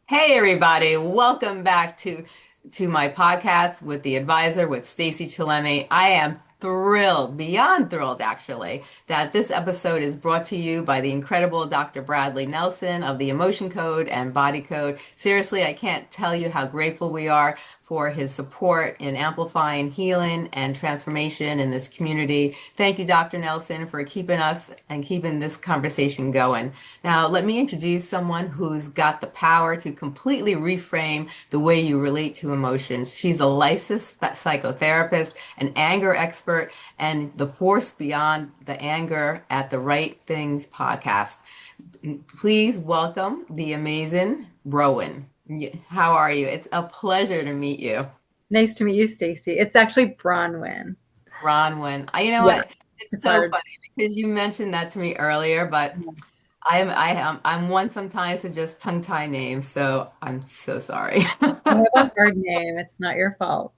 Hey everybody, welcome back to my podcast with the advisor with Stacey Chillemi. I am thrilled, beyond thrilled actually, that this episode is brought to you by the incredible Dr. Bradley Nelson of the Emotion Code and Body Code. Seriously, I can't tell you how grateful we are for his support in amplifying healing and transformation in this community. Thank you, Dr. Nelson, for keeping us and keeping this conversation going. Now, let me introduce someone who's got the power to completely reframe the way you relate to emotions. She's a licensed psychotherapist, an anger expert, and the force beyond the anger at the Right Things podcast. Please welcome the amazing Rowan. How are you? It's a pleasure to meet you. Nice to meet you, Stacey. It's actually Bronwyn. Bronwyn. You know Yeah, what? It's it's so hard. funny because you mentioned that to me earlier, but I'm one sometimes to just tongue tie names, so I'm so sorry. I have a hard name. It's not your fault.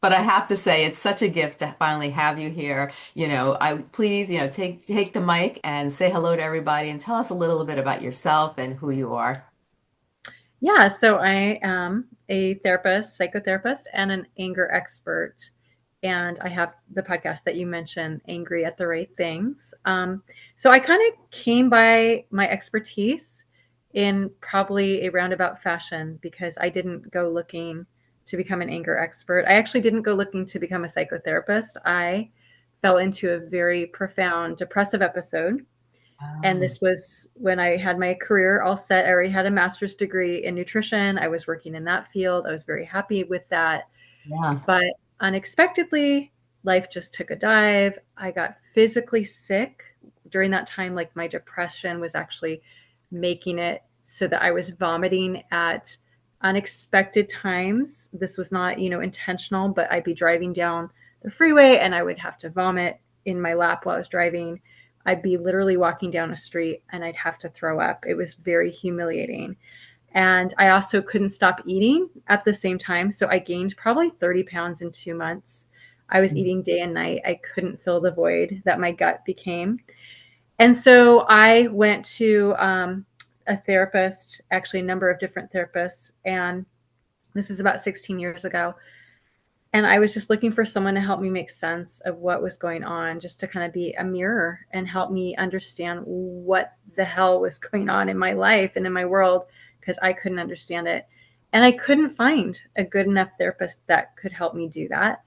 But I have to say, it's such a gift to finally have you here. I please, take the mic and say hello to everybody and tell us a little bit about yourself and who you are. Yeah, so I am a therapist, psychotherapist, and an anger expert. And I have the podcast that you mentioned, Angry at the Right Things. So I kind of came by my expertise in probably a roundabout fashion because I didn't go looking to become an anger expert. I actually didn't go looking to become a psychotherapist. I fell into a very profound depressive episode. And Oh, this was when I had my career all set. I already had a master's degree in nutrition. I was working in that field. I was very happy with that. yeah. But unexpectedly, life just took a dive. I got physically sick during that time. Like my depression was actually making it so that I was vomiting at unexpected times. This was not, intentional, but I'd be driving down the freeway and I would have to vomit in my lap while I was driving. I'd be literally walking down a street and I'd have to throw up. It was very humiliating. And I also couldn't stop eating at the same time. So I gained probably 30 pounds in 2 months. I was eating day and night. I couldn't fill the void that my gut became. And so I went to a therapist, actually, a number of different therapists. And this is about 16 years ago. And I was just looking for someone to help me make sense of what was going on, just to kind of be a mirror and help me understand what the hell was going on in my life and in my world, because I couldn't understand it. And I couldn't find a good enough therapist that could help me do that.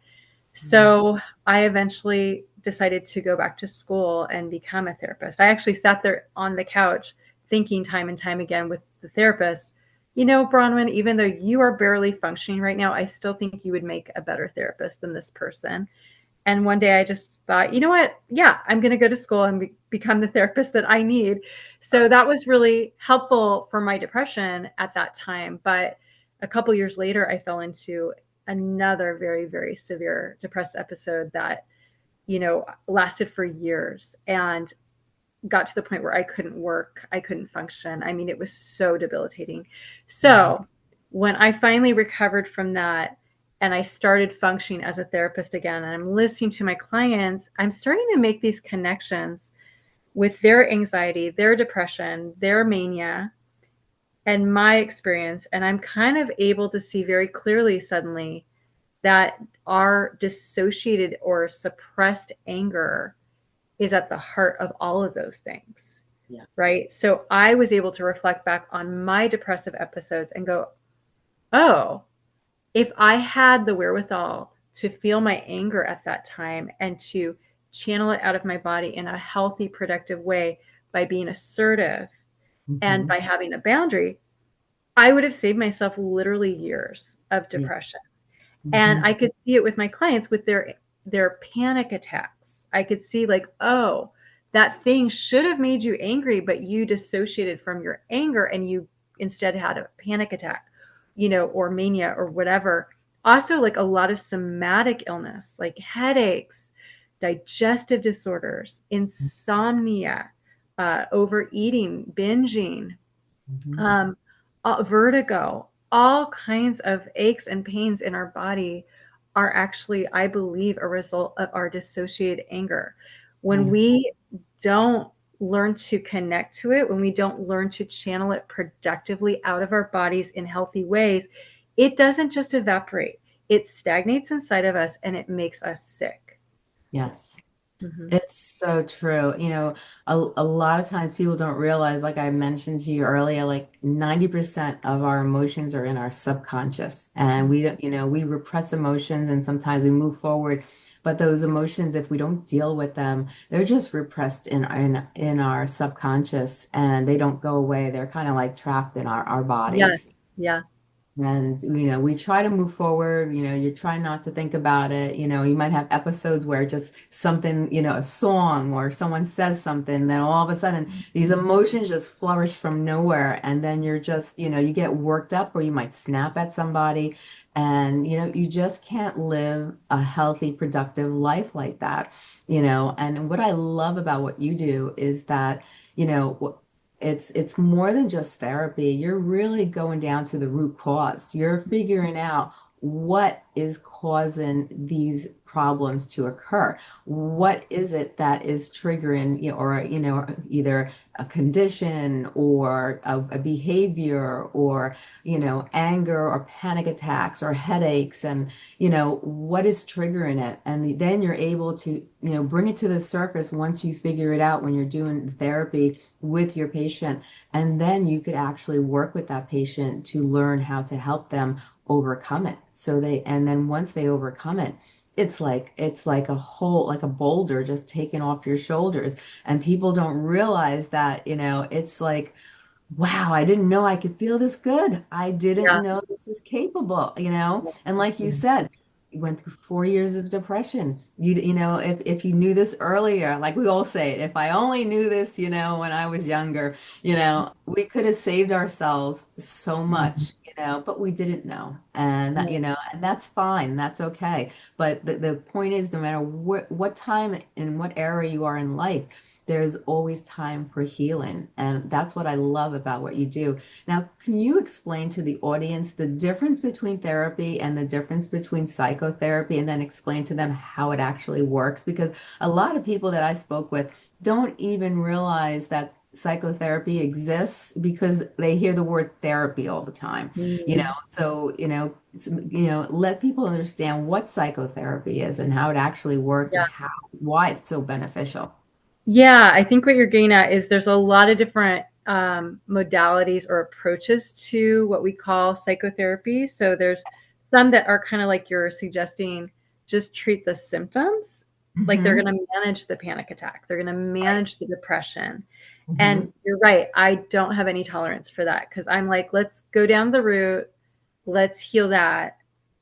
So I eventually decided to go back to school and become a therapist. I actually sat there on the couch thinking time and time again with the therapist, Bronwyn, even though you are barely functioning right now, I still think you would make a better therapist than this person. And one day I just thought, you know what? Yeah, I'm going to go to school and become the therapist that I need. So that was really helpful for my depression at that time. But a couple years later, I fell into another very, very severe depressed episode that, lasted for years and got to the point where I couldn't work. I couldn't function. I mean, it was so debilitating. Wow. So when I finally recovered from that and I started functioning as a therapist again, and I'm listening to my clients, I'm starting to make these connections with their anxiety, their depression, their mania, and my experience. And I'm kind of able to see very clearly suddenly that our dissociated or suppressed anger is at the heart of all of those things. Yeah. Right. So I was able to reflect back on my depressive episodes and go, oh, if I had the wherewithal to feel my anger at that time and to channel it out of my body in a healthy, productive way by being assertive and Mhm. by having a boundary, I would have saved myself literally years of Yeah. depression. And Mhm. I could see it with my clients with their panic attacks. I could see like, oh, that thing should have made you angry, but you dissociated from your anger and you instead had a panic attack, or mania or whatever. Also, like a lot of somatic illness, like headaches, digestive disorders, insomnia, overeating, binging, Mhm. um, vertigo, all kinds of aches and pains in our body are actually, I believe, a result of our dissociated anger. When Yes. we don't learn to connect to it, when we don't learn to channel it productively out of our bodies in healthy ways, it doesn't just evaporate. It stagnates inside of us and it makes us sick. Yes. Mm-hmm. It's so true. A lot of times people don't realize, like I mentioned to you earlier, like 90% of our emotions are in our subconscious. And we don't, we repress emotions and sometimes we move forward. But those emotions, if we don't deal with them, they're just repressed in our subconscious and they don't go away. They're kind of like trapped in our bodies. Yes. Yeah. And, we try to move forward, you try not to think about it. You might have episodes where just something, a song or someone says something, then all of a sudden these emotions just flourish from nowhere. And then you're just, you get worked up or you might snap at somebody. And, you just can't live a healthy, productive life like that. And what I love about what you do is that, you know, it's more than just therapy. You're really going down to the root cause. You're figuring out what is causing these problems to occur. What is it that is triggering, or either a condition or a behavior or anger or panic attacks or headaches, and what is triggering it, and then you're able to bring it to the surface once you figure it out when you're doing therapy with your patient, and then you could actually work with that patient to learn how to help them overcome it. And then once they overcome it, it's like a whole, like a boulder just taken off your shoulders. And people don't realize that, it's like, wow, I didn't know I could feel this good. I didn't Yeah. know this was capable. And like you said, you went through 4 years of depression. If you knew this earlier, like we all say, if I only knew this, when I was younger, we could have saved ourselves so much, but we didn't know. And that, and that's fine. That's okay. But the point is, no matter what time and what era you are in life, there's always time for healing. And that's what I love about what you do. Now, can you explain to the audience the difference between therapy and the difference between psychotherapy, and then explain to them how it actually works? Because a lot of people that I spoke with don't even realize that psychotherapy exists because they hear the word therapy all the time. Mm. So, let people understand what psychotherapy is and how it actually works and Yeah. why it's so beneficial. Yeah, I think what you're getting at is there's a lot of different modalities or approaches to what we call psychotherapy. So there's some that are kind of like you're suggesting, just treat the symptoms. Like they're Hmm. going to manage the panic attack, they're going to Right. manage the depression. Hmm. And you're right, I don't have any tolerance for that because I'm like, let's go down the route, let's heal that.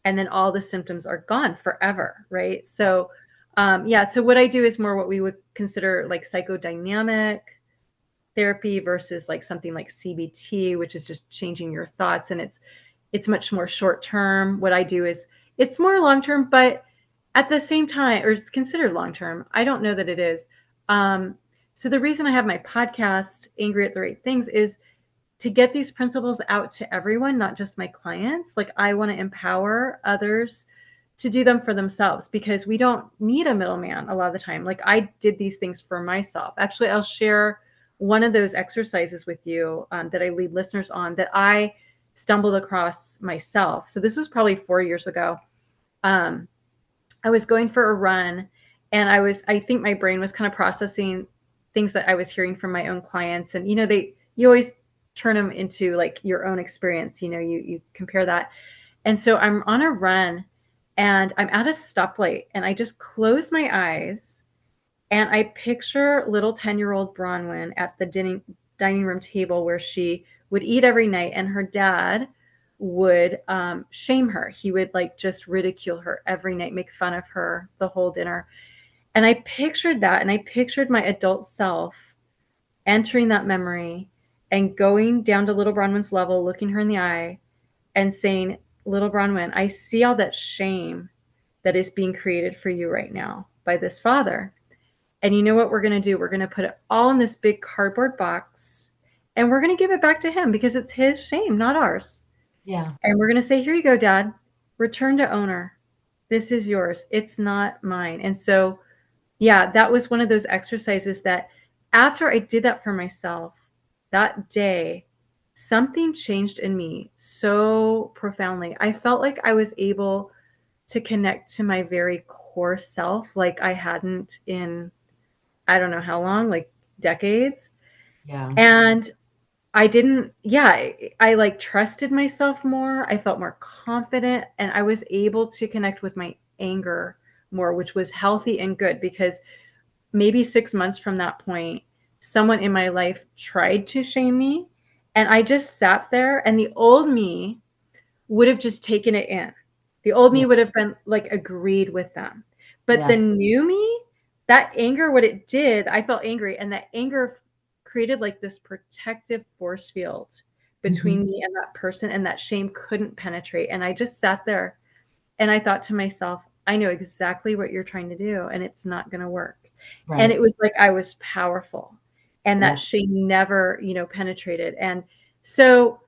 And then all the symptoms are gone forever. Right. So, yeah. So what I do is more what we would consider like psychodynamic therapy versus like something like CBT, which is just changing your thoughts. And it's much more short term. What I do is it's more long term, but at the same time, or it's considered long term. I don't know that it is. Um, so the reason I have my podcast, Angry at the Right Things, is to get these principles out to everyone, not just my clients. Like I want to empower others to do them for themselves because we don't need a middleman a lot of the time. Like I did these things for myself. Actually, I'll share one of those exercises with you that I lead listeners on that I stumbled across myself. So this was probably 4 years ago. Um, I was going for a run and I think my brain was kind of processing things that I was hearing from my own clients. And, you always turn them into like your own experience, you compare that. And so I'm on a run and I'm at a stoplight and I just close my eyes and I picture little 10-year-old Bronwyn at the dining room table where she would eat every night and her dad would shame her. He would like just ridicule her every night, make fun of her the whole dinner. And I pictured that and I pictured my adult self entering that memory and going down to little Bronwyn's level, looking her in the eye and saying, little Bronwyn, I see all that shame that is being created for you right now by this father. And you know what we're going to do? We're going to put it all in this big cardboard box and we're going to give it back to him because it's his shame, not ours. Yeah. And we're going to say, here you go, Dad. Return to owner. This is yours. It's not mine. And so, yeah, that was one of those exercises that after I did that for myself that day, something changed in me so profoundly. I felt like I was able to connect to my very core self like I hadn't in I don't know how long, like decades. Yeah. And I didn't, yeah, I like trusted myself more. I felt more confident and I was able to connect with my anger more, which was healthy and good because maybe 6 months from that point, someone in my life tried to shame me. And I just sat there, and the old me would have just taken it in. The old me Yeah. would have been like agreed with them. But the Yes. new me, that anger, what it did, I felt angry, and that anger created like this protective force field Hmm. between me and that person, and that shame couldn't penetrate. And I just sat there and I thought to myself, I know exactly what you're trying to do, and it's not going to work. And it Right. was like I was powerful, and that Yes. shame never, penetrated. And so,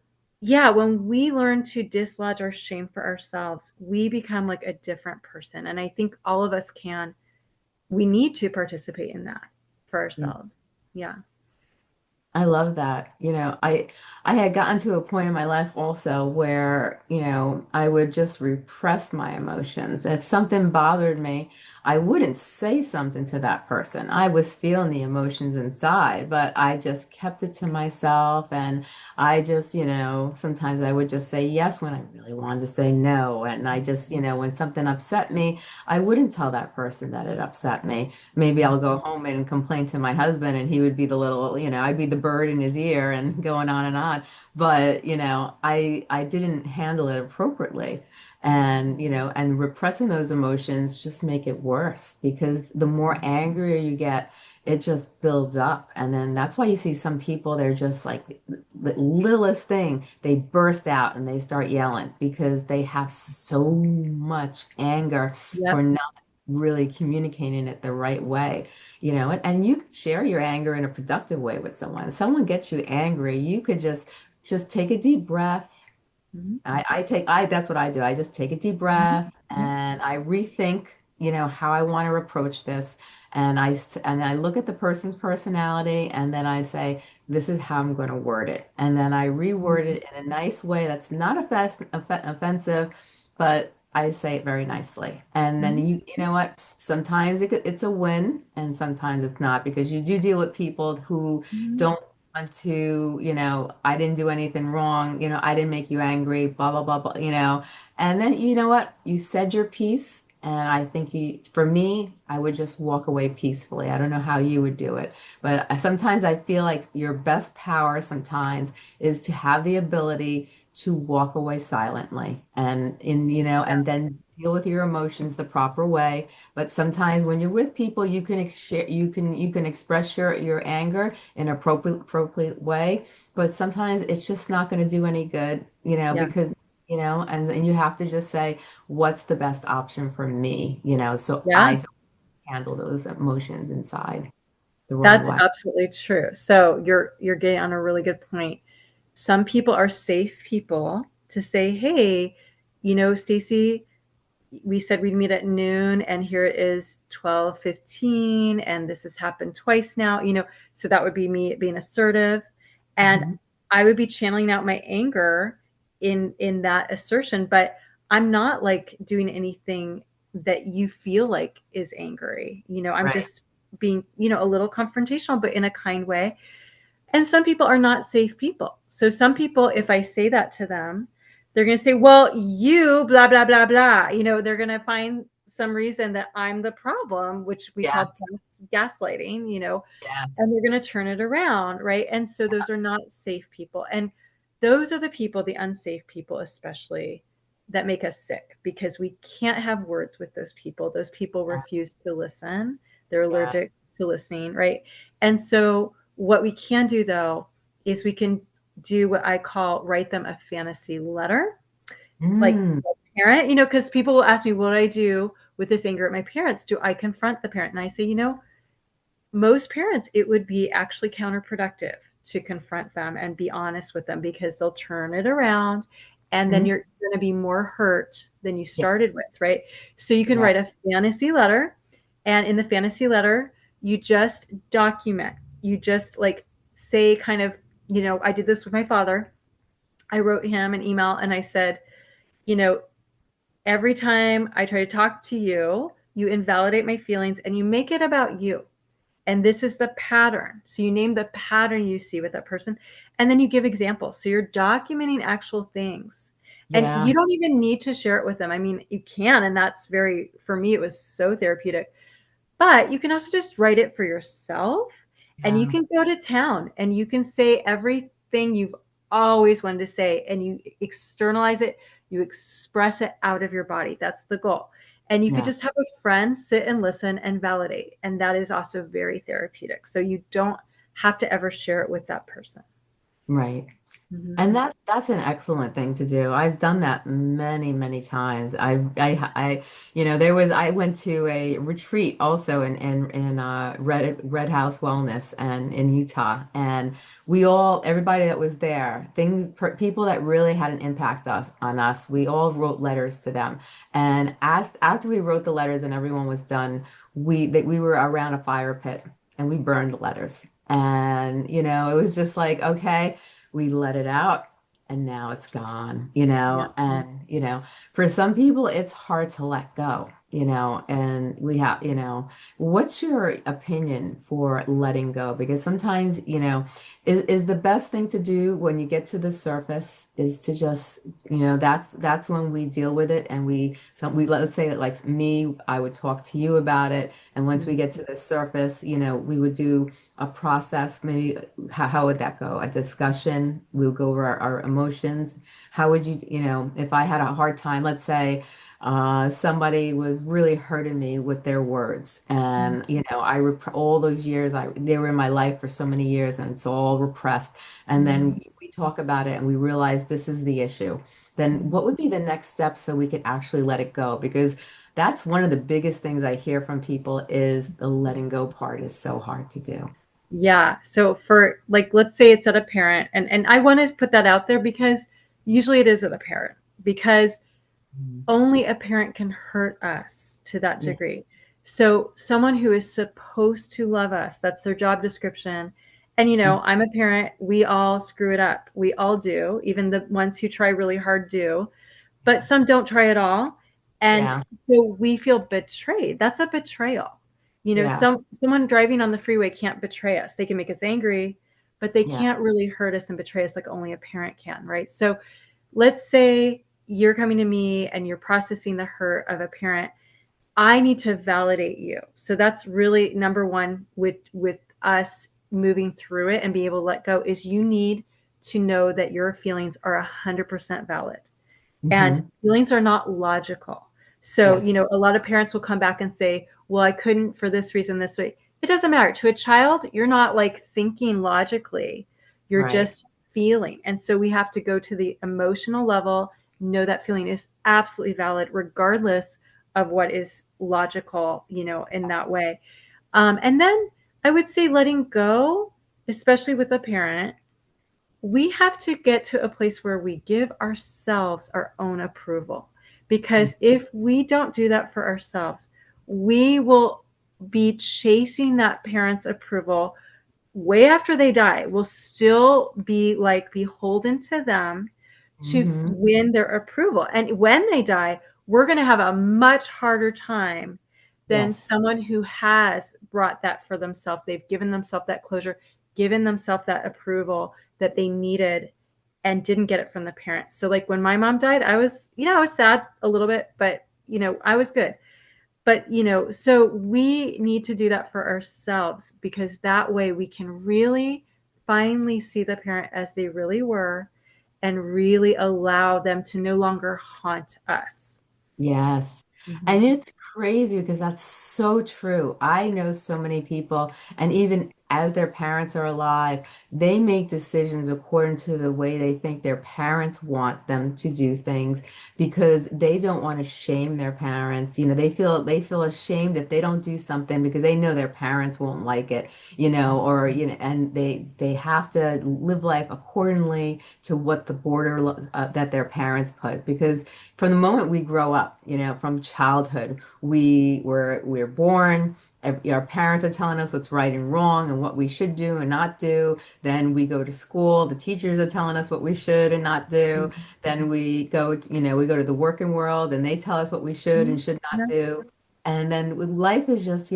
yeah, when we learn to dislodge our shame for ourselves, we become like a different person. And I think all of us can, we need to participate in that for Yeah. ourselves. Yeah. I love that. I had gotten to a point in my life also where, I would just repress my emotions. If something bothered me, I wouldn't say something to that person. I was feeling the emotions inside, but I just kept it to myself. And I just, sometimes I would just say yes when I really wanted to say no. And I just, when something upset me, I wouldn't tell that person that it upset me. Maybe I'll go home and complain to my husband and he would be the little, I'd be the bird in his ear and going on and on. But, I didn't handle it appropriately. And repressing those emotions just make it worse because the more angrier you get, it just builds up. And then that's why you see some people, they're just like the littlest thing, they burst out and they start yelling because they have so much anger for Yep. not really communicating it the right way, and you could share your anger in a productive way with someone. If someone gets you angry, you could just take a deep breath. Mhm. I that's what I do. I just take a deep Mhm. breath and I rethink, how I want to approach this. And I look at the person's personality and then I say, this is how I'm going to word it. And then I reword Mhm. it in a nice way that's not offensive, but I say it very nicely. And then Mhm. you know what? Sometimes it's a win and sometimes it's not because you do deal with people who Mhm. don't want to, I didn't do anything wrong, I didn't make you angry, blah, blah, blah, blah, And then you know what? You said your piece. And I think for me, I would just walk away peacefully. I don't know how you would do it, but sometimes I feel like your best power sometimes is to have the ability to walk away silently and then deal with your emotions the proper way. But sometimes when you're with people, you can express your anger in an appropriate way, but sometimes it's just not going to do any good, Yeah. because and you have to just say what's the best option for me, so Yeah. I don't handle those emotions inside the wrong That's way. absolutely true. So you're getting on a really good point. Some people are safe people to say, "Hey, Stacey, we said we'd meet at noon and here it is 12:15 and this has happened twice now." So that would be me being assertive, and Mhm. I would be channeling out my anger in that assertion, but I'm not like doing anything that you feel like is angry. I'm Right. just being, a little confrontational but in a kind way. And some people are not safe people. So some people, if I say that to them, they're going to say, well, you blah, blah, blah, blah. They're going to find some reason that I'm the problem, which we call Yes. gaslighting, Yes. and they're going to turn it around. Right. And so those are not safe people. And those are the people, the unsafe people, especially, that make us sick because we can't have words with those people. Those people refuse to listen. They're Yeah. allergic to listening. Right. And so what we can do though is we can do what I call write them a fantasy letter, like Mm, a parent, because people will ask me, what do I do with this anger at my parents? Do I confront the parent? And I say, most parents, it would be actually counterproductive to confront them and be honest with them because they'll turn it around and then mhm. you're going to be more hurt than you Yeah. started with, right? So you can Yeah. write a fantasy letter, and in the fantasy letter, you just document. you just like say kind of, I did this with my father. I wrote him an email and I said, you know, every time I try to talk to you, you invalidate my feelings and you make it about you. And this is the pattern. So you name the pattern you see with that person, and then you give examples. So you're documenting actual things. And Yeah. you don't even need to share it with them. I mean, you can, and that's very, for me, it was so therapeutic. But you can also just write it for yourself, and you Yeah. can go to town and you can say everything you've always wanted to say, and you externalize it, you express it out of your body. That's the goal. And you could Yeah. just have a friend sit and listen and validate. And that is also very therapeutic. So you don't have to ever share it with that person. Right. Mm-hmm. And that's an excellent thing to do. I've done that many, many times. I went to a retreat also in Red House Wellness and in Utah, and everybody that was there, people that really had an impact on us, we all wrote letters to them. And after we wrote the letters and everyone was done, we were around a fire pit and we burned the letters. And it was just like, okay, we let it out and now it's gone, Yeah. and for some people it's hard to let go, and what's your opinion for letting go? Because sometimes, is the best thing to do when you get to the surface is to just, that's when we deal with it, and we let's say like me, I would talk to you about it, and once we get to the surface, we would do a process. Maybe how would that go? A discussion. We would go over our emotions. How would you, if I had a hard time, let's say somebody was really hurting me with their words, and all those years, they were in my life for so many years, and it's all repressed. And then Mm-hmm. we talk about it and we realize this is the issue. Then what would be the next step so we could actually let it go? Because that's one of the biggest things I hear from people is the letting go part is so hard to do. Yeah. So for like, let's say it's at a parent, and I want to put that out there because usually it is at a parent because Mhm. only a parent can hurt us to that Yeah. degree. So someone who is supposed to love us, that's their job description. And I'm a parent, we all screw it up. We all do. Even the ones who try really hard do, but some don't try at all. And Yeah. so we feel betrayed. That's a betrayal. Yeah. Someone driving on the freeway can't betray us. They can make us angry, but they Yeah. can't really hurt us and betray us like only a parent can, right? So let's say you're coming to me and you're processing the hurt of a parent. I need to validate you. So that's really number one with us moving through it and be able to let go is you need to know that your feelings are 100% valid. And Hmm. feelings are not logical. So, Yes. a lot of parents will come back and say, well, I couldn't for this reason, this way. It doesn't matter. To a child, you're not like thinking logically, you're Right. just feeling. And so we have to go to the emotional level, know that feeling is absolutely valid, regardless of what is logical, in that way. And then I would say letting go, especially with a parent, we have to get to a place where we give ourselves our own approval. Because if we don't do that for ourselves, we will be chasing that parent's approval way after they die. We'll still be like beholden to them to Hmm. win their approval. And when they die, we're going to have a much harder time than Yes. someone who has brought that for themselves. They've given themselves that closure, given themselves that approval that they needed and didn't get it from the parents. So like when my mom died, I was sad a little bit, but I was good. But so we need to do that for ourselves because that way we can really finally see the parent as they really were and really allow them to no longer haunt us. Yes. And Mhm. it's crazy because that's so true. I know so many people, and even as their parents are alive, they make decisions according to the way they think their parents want them to do things because they don't want to shame their parents. They feel ashamed if they don't do something because they know their parents won't like it, or and they have to live life accordingly to what the border that their parents put because from the moment we grow up, from childhood, we're born, Our parents are telling us what's right and wrong and what we should do and not do. Then we go to school, the teachers are telling us what we should and not do. Then we go, we go to the working world and they tell us what we should and Mhm. should not Yeah. do. And then with life is just,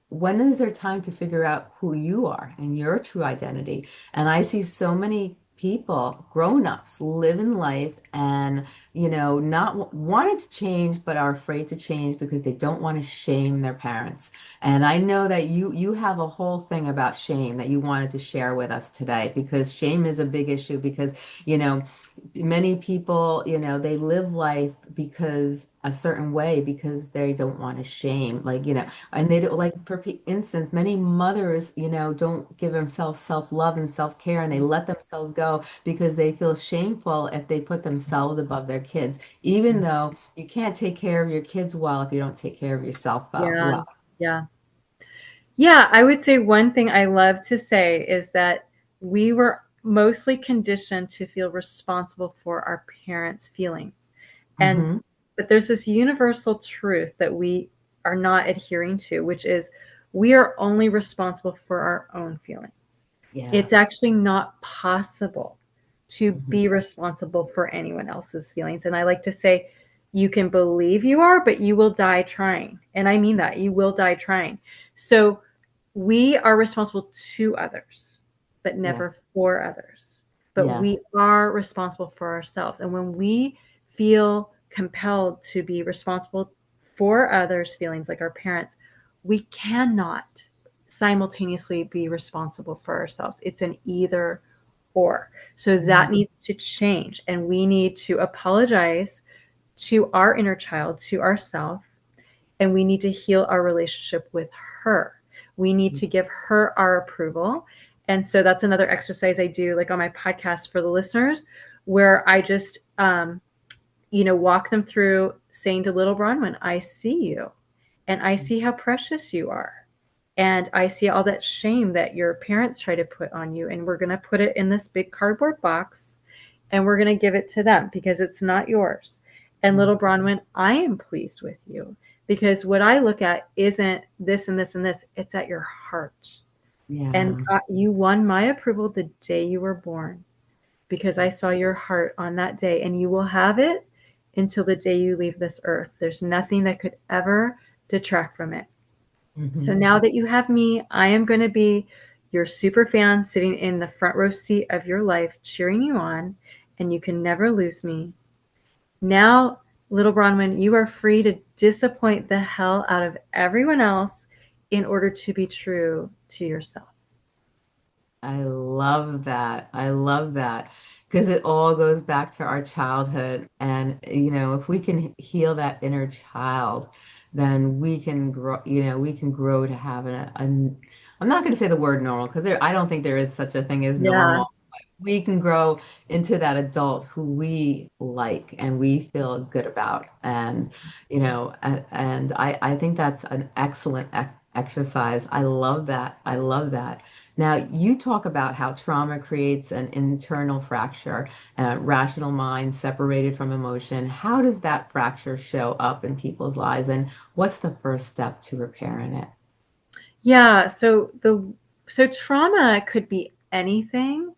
when is there time to figure out who you are and your true identity? And I see so many people, grown-ups, living life and, not wanting to change, but are afraid to change because they don't want to shame their parents. And I know that you have a whole thing about shame that you wanted to share with us today because shame is a big issue because, you know, many people, they live life because a certain way because they don't want to shame, like, and they don't like, for instance, many mothers, don't give themselves self-love and self-care and they let themselves go because they feel shameful if they put themselves above their kids, even though you can't take care of your kids well if you don't take care of yourself Yeah. well. Yeah. Yeah, I would say one thing I love to say is that we were mostly conditioned to feel responsible for our parents' feelings. And Hmm. but there's this universal truth that we are not adhering to, which is we are only responsible for our own feelings. It's Yes. actually not possible to Hmm. be responsible for anyone else's feelings. And I like to say, you can believe you are, but you will die trying. And I mean that you will die trying. So we are responsible to others, but Yes. never for others. But we Yes. are responsible for ourselves. And when we feel compelled to be responsible for others' feelings, like our parents, we cannot simultaneously be responsible for ourselves. It's an either or. So that needs to change. And we need to apologize to our inner child, to ourself, and we need to heal our relationship with her. We need to give her our approval. And so that's another exercise I do, like on my podcast for the listeners, where I just, walk them through saying to little Bronwyn, I see you and I see how precious you are. And I see all that shame that your parents try to put on you. And we're going to put it in this big cardboard box and we're going to give it to them because it's not yours. And little Yes. Bronwyn, I am pleased with you because what I look at isn't this and this and this, it's at your heart. And Yeah. you won my approval the day you were born because I saw your heart on that day, and you will have it until the day you leave this earth. There's nothing that could ever detract from it. So Hmm. now that you have me, I am going to be your super fan sitting in the front row seat of your life, cheering you on, and you can never lose me. Now, little Bronwyn, you are free to disappoint the hell out of everyone else in order to be true to yourself. I love that. I love that because it all goes back to our childhood. And, if we can heal that inner child, then we can grow, we can grow to have I'm not going to say the word normal because I don't think there is such a thing as Yeah. normal. We can grow into that adult who we like and we feel good about. And, and I think that's an excellent exercise. I love that. I love that. Now, you talk about how trauma creates an internal fracture, rational mind separated from emotion. How does that fracture show up in people's lives, and what's the first step to repairing it? Yeah, so trauma could be anything.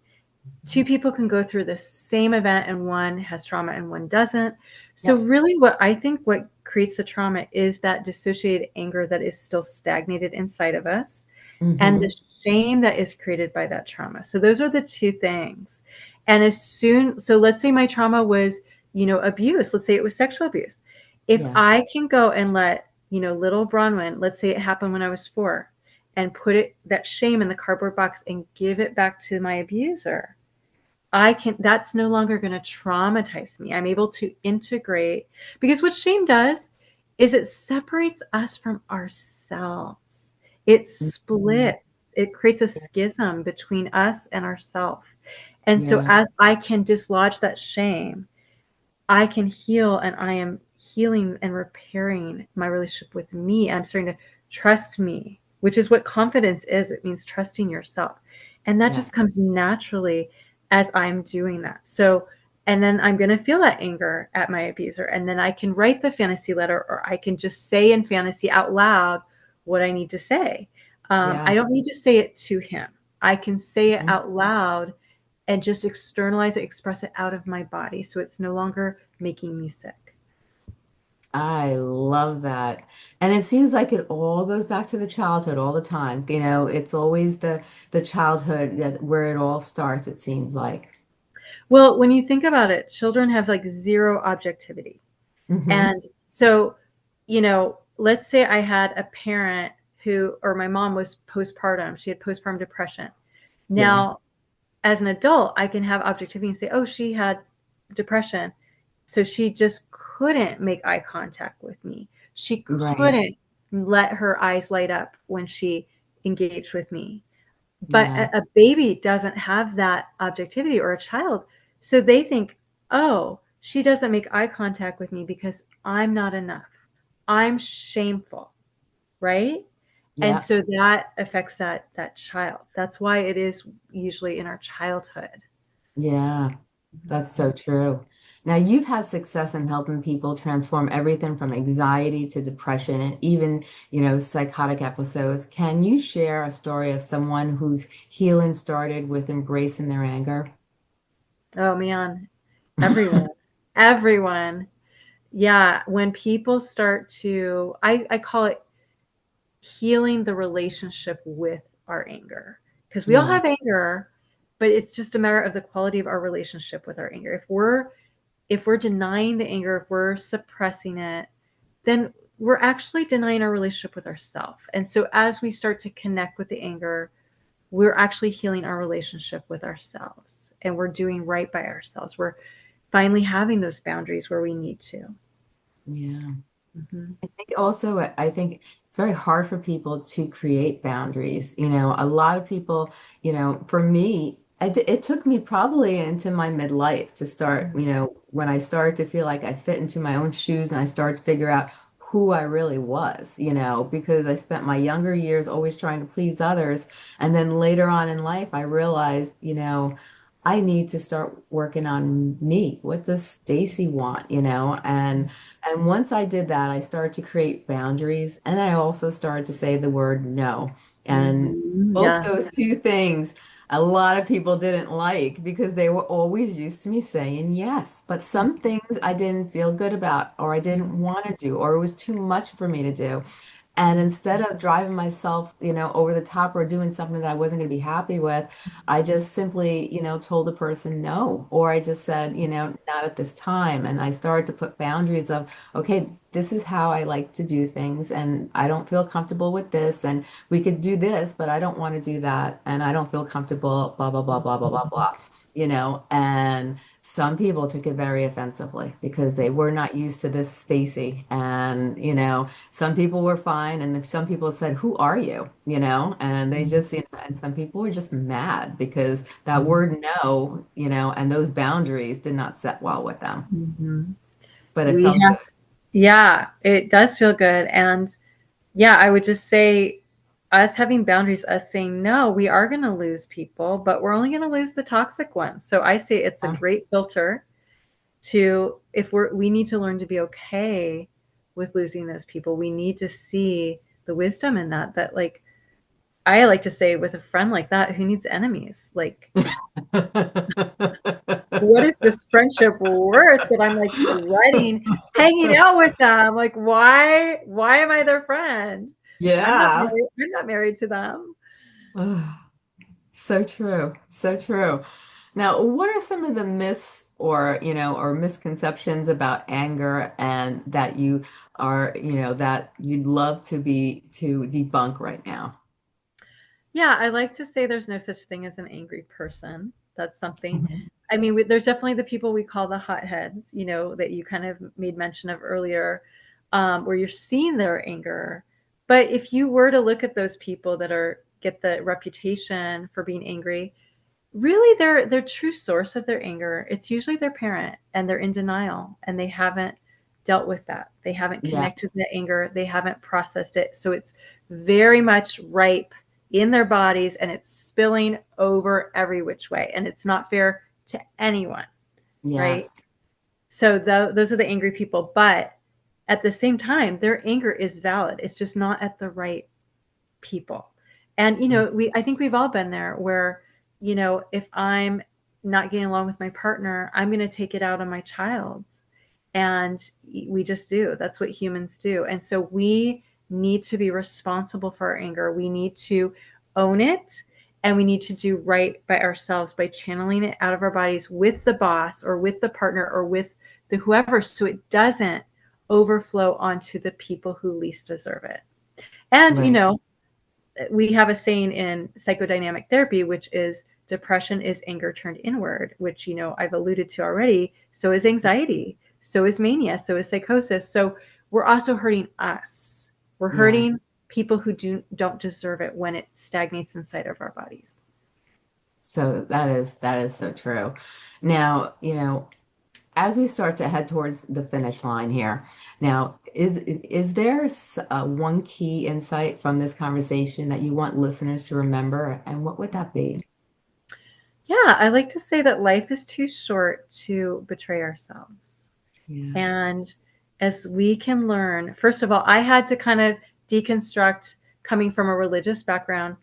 Two people can go through the same event and one has trauma and one doesn't. So Yep. really what creates the trauma is that dissociated anger that is still stagnated inside of us and Hmm. the shame that is created by that trauma. So those are the two things. And so let's say my trauma was, abuse. Let's say it was sexual abuse. If Yeah. I can go and let, little Bronwyn, let's say it happened when I was 4, and put that shame in the cardboard box and give it back to my abuser, that's no longer going to traumatize me. I'm able to integrate, because what shame does is it separates us from ourselves. It Mhm. splits, it creates a schism between us and ourself. And so Yeah. as I can dislodge that shame, I can heal, and I am healing and repairing my relationship with me. I'm starting to trust me, which is what confidence is. It means trusting yourself. And that Yeah. just comes naturally as I'm doing that. So, and then I'm going to feel that anger at my abuser. And then I can write the fantasy letter, or I can just say in fantasy out loud what I need to say. I Yeah. don't need to say it to him. I can say it Mhm. out loud and just externalize it, express it out of my body. So it's no longer making me sick. I love that. And it seems like it all goes back to the childhood all the time. It's always the childhood where it all starts, it seems like. Well, when you think about it, children have like zero objectivity. Hmm. And so, let's say I had a parent who, or my mom was postpartum, she had postpartum depression. Yeah. Now, as an adult, I can have objectivity and say, oh, she had depression. So she just couldn't make eye contact with me. She Right. couldn't let her eyes light up when she engaged with me. But Yeah. a baby doesn't have that objectivity, or a child. So they think, oh, she doesn't make eye contact with me because I'm not enough. I'm shameful, right? And Yeah. so that affects that child. That's why it is usually in our childhood. Yeah. That's so true. Now, you've had success in helping people transform everything from anxiety to depression and even, psychotic episodes. Can you share a story of someone whose healing started with embracing their anger? Oh man, everyone, everyone. Yeah, when people start to, I call it healing the relationship with our anger. Because we all Yeah. have anger, but it's just a matter of the quality of our relationship with our anger. If we're denying the anger, if we're suppressing it, then we're actually denying our relationship with ourselves. And so as we start to connect with the anger, we're actually healing our relationship with ourselves, and we're doing right by ourselves. We're finally having those boundaries where we need to. Yeah. Mm-hmm. I think also, I think it's very hard for people to create boundaries. A lot of people, for me, it took me probably into my midlife to start, when I started to feel like I fit into my own shoes and I started to figure out who I really was, because I spent my younger years always trying to please others. And then later on in life, I realized, I need to start working on me. What does Stacy want, and once I did that, I started to create boundaries and I also started to say the word no. And Mm-hmm. both Yeah. those two things, a lot of people didn't like because they were always used to me saying yes. But some things I didn't feel good about, or I didn't want to do, or it was too much for me to do. And instead of driving myself, over the top or doing something that I wasn't going to be happy with, I just simply, told the person no, or I just said, not at this time. And I started to put boundaries of, okay, this is how I like to do things, and I don't feel comfortable with this, and we could do this, but I don't want to do that, and I don't feel comfortable, blah, blah, blah, blah, blah, blah, blah, and some people took it very offensively because they were not used to this Stacy. And, some people were fine, and some people said, "Who are you?" And they just, and some people were just mad because that word no, and those boundaries did not set well with them, Mm-hmm. but it We felt have, good. yeah, it does feel good. And yeah, I would just say us having boundaries, us saying no, we are going to lose people, but we're only going to lose the toxic ones. So I say it's a Yeah. great filter to, if we need to learn to be okay with losing those people. We need to see the wisdom in that like, I like to say with a friend like that, who needs enemies? Like, what is this friendship worth that I'm like dreading hanging out with them? Like, why am I their friend? Yeah. I'm not married to them. So true. So true. Now, what are some of the myths or misconceptions about anger and that you that you'd love to debunk right now? Yeah, I like to say there's no such thing as an angry person. That's something. Mhm. I mean, there's definitely the people we call the hotheads, that you kind of made mention of earlier, where you're seeing their anger. But if you were to look at those people that get the reputation for being angry, really their true source of their anger, it's usually their parent, and they're in denial and they haven't dealt with that. They haven't Yeah. connected the anger, they haven't processed it. So it's very much ripe in their bodies, and it's spilling over every which way, and it's not fair to anyone, right? Yes. So those are the angry people, but at the same time their anger is valid. It's just not at the right people. And I think we've all been there where, if I'm not getting along with my partner, I'm going to take it out on my child. And we just do. That's what humans do. And so we need to be responsible for our anger. We need to own it, and we need to do right by ourselves by channeling it out of our bodies with the boss or with the partner or with the whoever, so it doesn't overflow onto the people who least deserve it. And Right. we have a saying in psychodynamic therapy, which is depression is anger turned inward, which, I've alluded to already. So is anxiety, so is mania, so is psychosis. So we're also hurting us. We're Yeah. hurting people who don't deserve it when it stagnates inside of our bodies. So that is so true. Now, as we start to head towards the finish line here, now is there one key insight from this conversation that you want listeners to remember, and what would that be? Yeah, I like to say that life is too short to betray ourselves. Yeah. And as we can learn, first of all, I had to kind of deconstruct, coming from a religious background,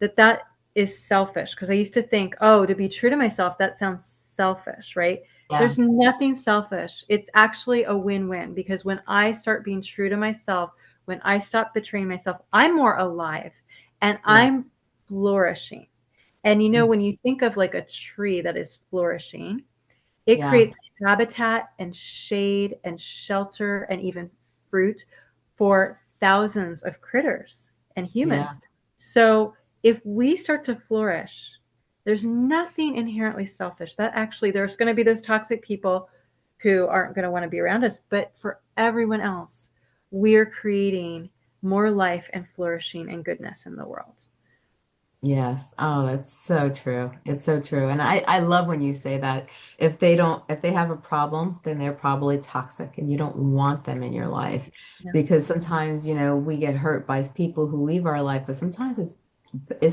that is selfish, because I used to think, oh, to be true to myself, that sounds selfish, right? Yeah. There's nothing selfish. It's actually a win-win, because when I start being true to myself, when I stop betraying myself, I'm more alive and Yeah. I'm flourishing. And Mm. when you think of like a tree that is flourishing, it Yeah. creates habitat and shade and shelter and even fruit for thousands of critters and Yeah. humans. So if we start to flourish, there's nothing inherently selfish. That actually, there's going to be those toxic people who aren't going to want to be around us. But for everyone else, we're creating more life and flourishing and goodness in the world. Yes. Oh, that's so true. It's so true. And I love when you say that if they have a problem, then they're probably toxic and you don't want them in your life. Yeah. Because sometimes, we get hurt by people who leave our life, but sometimes it's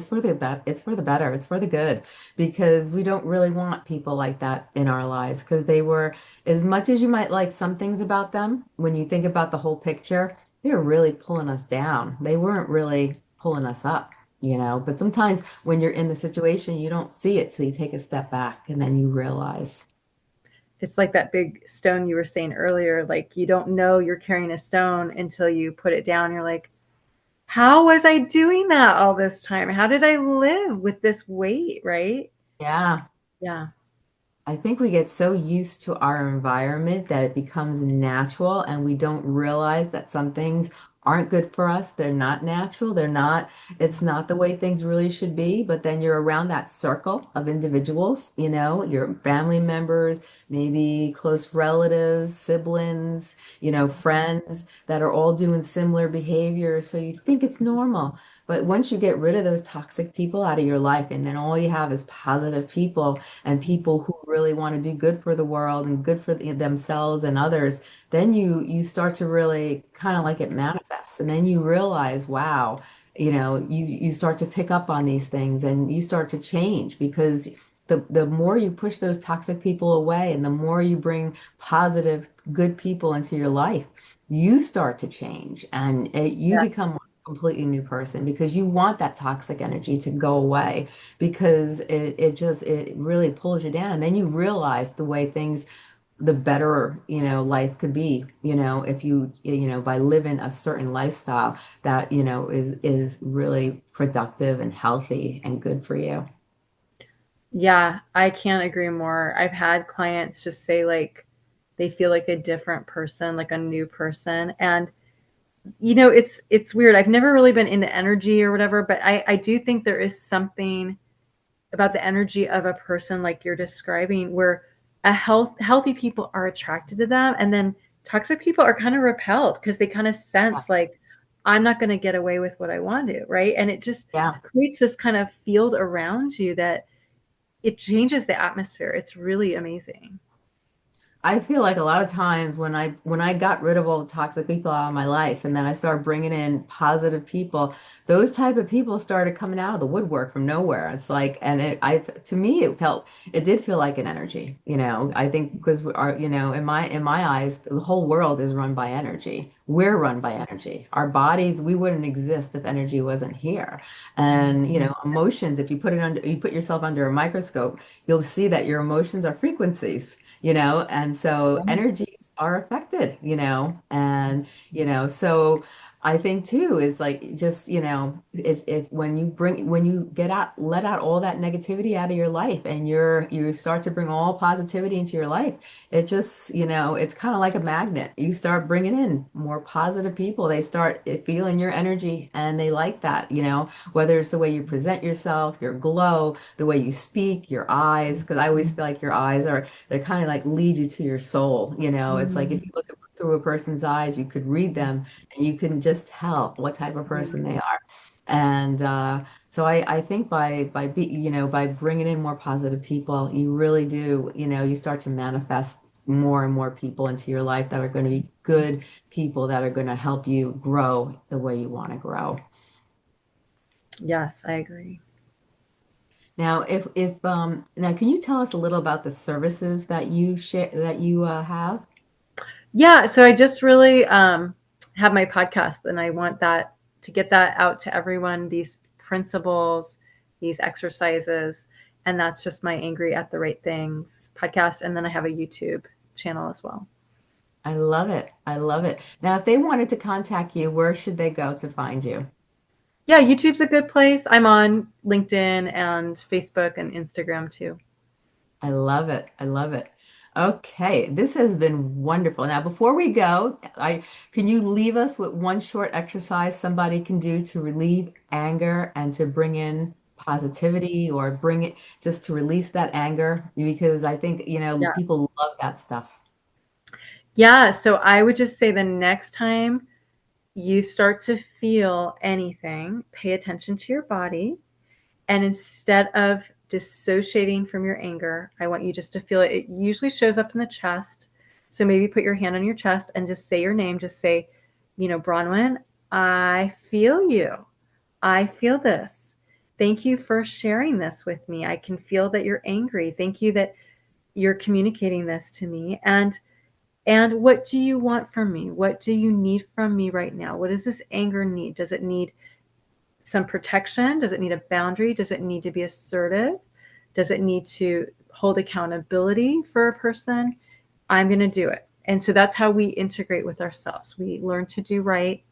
for the it's for the better, it's for the good, because we don't really want people like that in our lives, because they were, as much as you might like some things about them, when you think about the whole picture, they were really pulling us down. They weren't really pulling us up. But sometimes when you're in the situation, you don't see it till you take a step back and then you realize. It's like that big stone you were saying earlier. Like, you don't know you're carrying a stone until you put it down. You're like, how was I doing that all this time? How did I live with this weight? Right? Yeah. Yeah. I think we get so used to our environment that it becomes natural, and we don't realize that some things aren't good for us. They're not natural. It's not the way things really should be. But then you're around that circle of individuals, your family members, maybe close relatives, siblings, friends that are all doing similar behavior. So you think it's normal. But once you get rid of those toxic people out of your life, and then all you have is positive people and people who really want to do good for the world and good for themselves and others, then you start to really kind of like it manifests. And then you realize, wow, you start to pick up on these things and you start to change, because the more you push those toxic people away and the more you bring positive, good people into your life, you start to change, and you Yeah. become a completely new person, because you want that toxic energy to go away, because it really pulls you down. And then you realize the way things, the better, life could be, if by living a certain lifestyle that, is really productive and healthy and good for you. Yeah. I can't agree more. I've had clients just say, like, they feel like a different person, like a new person. And it's weird. I've never really been into energy or whatever, but I do think there is something about the energy of a person like you're describing, where healthy people are attracted to them, and then toxic people are kind of repelled because they kind of Yeah. sense like, I'm not going to get away with what I want to, right? And it just Yeah. creates this kind of field around you that it changes the atmosphere. It's really amazing. I feel like a lot of times when I got rid of all the toxic people out of my life, and then I started bringing in positive people, those type of people started coming out of the woodwork from nowhere. It's like, and to me, it did feel like an energy. I think because we are, in my eyes, the whole world is run by energy. we're run by energy. Our bodies, we wouldn't exist if energy wasn't here. And, emotions, if you put yourself under a microscope, you'll see that your emotions are frequencies, and so energies are affected, and, so I think too is like just, is if when you get out, let out all that negativity out of your life and you start to bring all positivity into your life, it just, it's kind of like a magnet. You start bringing in more positive people. They start feeling your energy and they like that, whether it's the way you present yourself, your glow, the way you speak, your eyes, because I always feel like your eyes they're kind of like lead you to your soul, It's like if you look through a person's eyes, you could read them and you can just tell what type of person they are. And so I think by bringing in more positive people, you really do, you start to manifest more and more people into your life that are going to be good people that are going to help you grow the way you want to grow. Yes, I agree. Now, if now, can you tell us a little about the services that you share that you have? Yeah, so I just really have my podcast, and I want that to get that out to everyone. These principles, these exercises, and that's just my Angry at the Right Things podcast, and then I have a YouTube channel as well. I love it. I love it. Now, if they wanted to contact you, where should they go to find you? Yeah, YouTube's a good place. I'm on LinkedIn and Facebook and Instagram too. I love it. I love it. Okay, this has been wonderful. Now, before we go, I can you leave us with one short exercise somebody can do to relieve anger and to bring in positivity or bring it just to release that anger? Because I think, Yeah. people love that stuff. Yeah, so I would just say the next time you start to feel anything, pay attention to your body. And instead of dissociating from your anger, I want you just to feel it. It usually shows up in the chest. So maybe put your hand on your chest and just say your name. Just say, Bronwyn, I feel you. I feel this. Thank you for sharing this with me. I can feel that you're angry. Thank you that you're communicating this to me. And what do you want from me? What do you need from me right now? What does this anger need? Does it need some protection? Does it need a boundary? Does it need to be assertive? Does it need to hold accountability for a person? I'm going to do it. And so that's how we integrate with ourselves. We learn to do right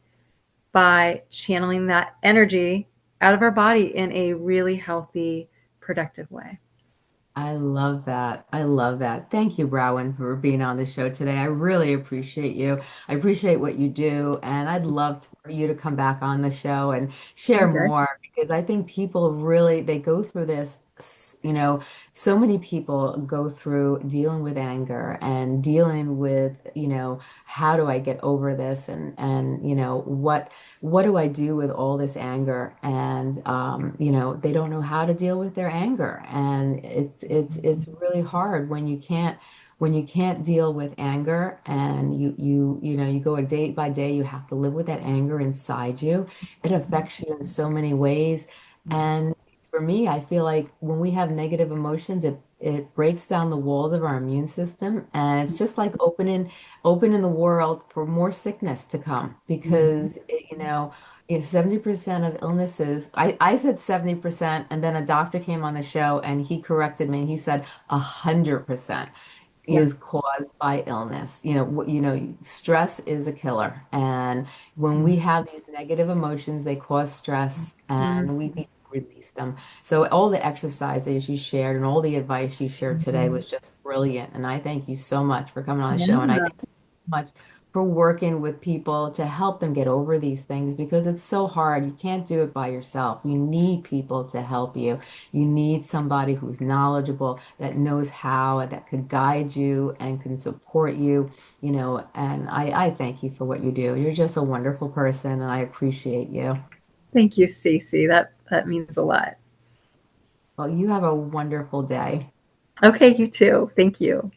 by channeling that energy out of our body in a really healthy, productive way. I love that. I love that. Thank you, Browen, for being on the show today. I really appreciate you. I appreciate what you do, and I'd love for you to come back on the show and share Okay. more because I think people really they go through this. So many people go through dealing with anger and dealing with, how do I get over this and what do I do with all this anger? And they don't know how to deal with their anger. And it's really hard when you can't deal with anger and you go a day by day, you have to live with that anger inside you. It affects you in so many ways. And for me, I feel like when we have negative emotions, it breaks down the walls of our immune system, and it's just like opening the world for more sickness to come because 70% of illnesses, I said 70%, and then a doctor came on the show and he corrected me and he said 100% Yeah. is caused by illness. Stress is a killer. And when we have these negative emotions, they cause stress Mhm. and we need to release them. So all the exercises you shared and all the advice you shared today was just brilliant. And I thank you so much for coming on the show. And I Yeah. thank you so much for working with people to help them get over these things because it's so hard. You can't do it by yourself. You need people to help you. You need somebody who's knowledgeable, that knows how, that could guide you and can support you, and I thank you for what you do. You're just a wonderful person and I appreciate you. Thank you, Stacey. That means a lot. Well, you have a wonderful day. Okay, you too. Thank you.